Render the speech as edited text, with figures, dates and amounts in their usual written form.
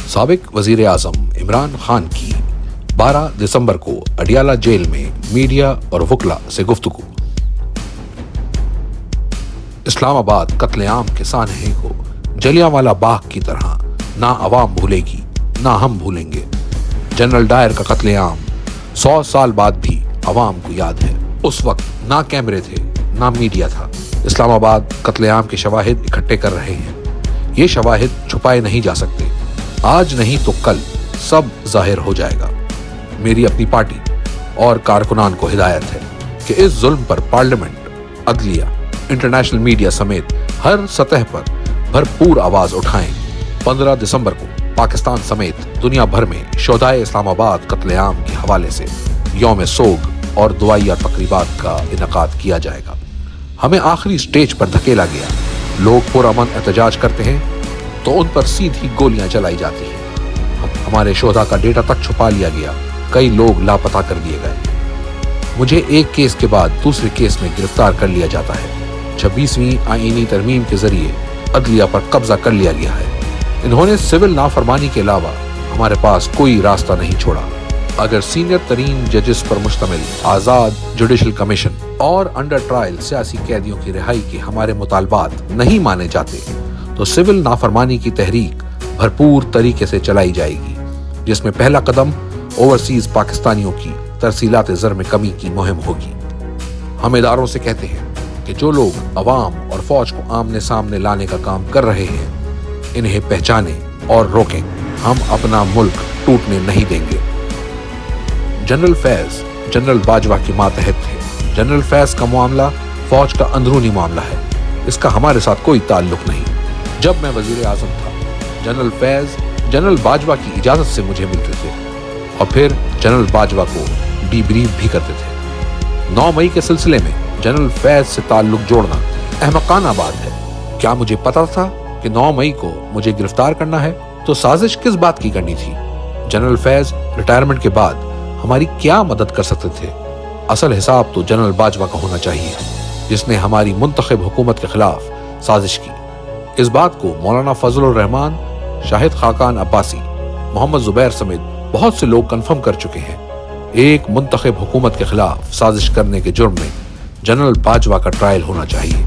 سابق وزیر اعظم عمران خان کی 12 دسمبر کو اڈیالہ جیل میں میڈیا اور وکلا سے گفتگو۔ اسلام آباد قتل عام کے سانحے کو جلیانوالہ باغ کی طرح نہ عوام بھولے گی نہ ہم بھولیں گے۔ جنرل ڈائر کا قتل عام 100 سال بعد بھی عوام کو یاد ہے۔ اس وقت نہ کیمرے تھے نہ میڈیا تھا۔ اسلام آباد قتل عام کے شواہد اکٹھے کر رہے ہیں۔ یہ شواہد چھپائے نہیں جا سکتے۔ آج نہیں تو کل سب ظاہر ہو جائے گا۔ میری اپنی پارٹی اور کارکنان کو ہدایت ہے کہ اس ظلم پر پارلیمنٹ، عدلیہ، انٹرنیشنل میڈیا سمیت ہر سطح پر بھرپور آواز اٹھائیں۔ 15 دسمبر کو پاکستان سمیت دنیا بھر میں شہدائے اسلام آباد قتل عام کے حوالے سے یوم سوگ اور دعائیہ تقریبات کا انعقاد کیا جائے گا۔ ہمیں آخری سٹیج پر دھکیلا گیا۔ لوگ پرامن احتجاج کرتے ہیں تو ان پر سیدھی گولیاں چلائی جاتی ہیں۔ ہمارے شہداء کا ڈیٹا تک چھپا لیا گیا۔ کئی لوگ لاپتہ کر دیے گئے۔ مجھے ایک کیس کے بعد دوسرے کیس میں گرفتار کر لیا جاتا ہے۔ 26ویں آئینی ترمیم کے ذریعے عدلیہ پر قبضہ کر لیا گیا ہے۔ انہوں نے سول نافرمانی کے علاوہ ہمارے پاس کوئی راستہ نہیں چھوڑا۔ اگر سینئر ترین ججز پر مشتمل آزاد جوڈیشل کمیشن اور انڈر ٹرائل سیاسی قیدیوں کی رہائی کے ہمارے مطالبات نہیں مانے جاتے تو سول نافرمانی کی تحریک بھرپور طریقے سے چلائی جائے گی، جس میں پہلا قدم اوورسیز پاکستانیوں کی ترسیلات زر میں کمی کی مہم ہوگی۔ ہم اداروں سے کہتے ہیں کہ جو لوگ عوام اور فوج کو آمنے سامنے لانے کا کام کر رہے ہیں، انہیں پہچانیں اور روکیں۔ ہم اپنا ملک ٹوٹنے نہیں دیں گے۔ جنرل فیض جنرل باجوہ کے ماتحت تھے۔ جنرل فیض کا معاملہ فوج کا اندرونی معاملہ ہے۔ اس کا ہمارے ساتھ کوئی تعلق نہیں۔ جب میں وزیر اعظم تھا، جنرل فیض جنرل باجوہ کی اجازت سے مجھے ملتے تھے اور پھر جنرل باجوہ کو ڈی بریف بھی کرتے تھے۔ 9 مئی کے سلسلے میں جنرل فیض سے تعلق جوڑنا احمقانہ بات ہے۔ کیا مجھے پتا تھا کہ 9 مئی کو مجھے گرفتار کرنا ہے؟ تو سازش کس بات کی کرنی تھی؟ جنرل فیض ریٹائرمنٹ کے بعد ہماری کیا مدد کر سکتے تھے؟ اصل حساب تو جنرل باجوہ کا ہونا چاہیے، جس نے ہماری منتخب حکومت کے خلاف سازش کی۔ اس بات کو مولانا فضل الرحمان، شاہد خاقان عباسی، محمد زبیر سمیت بہت سے لوگ کنفرم کر چکے ہیں۔ ایک منتخب حکومت کے خلاف سازش کرنے کے جرم میں جنرل باجوہ کا ٹرائل ہونا چاہیے۔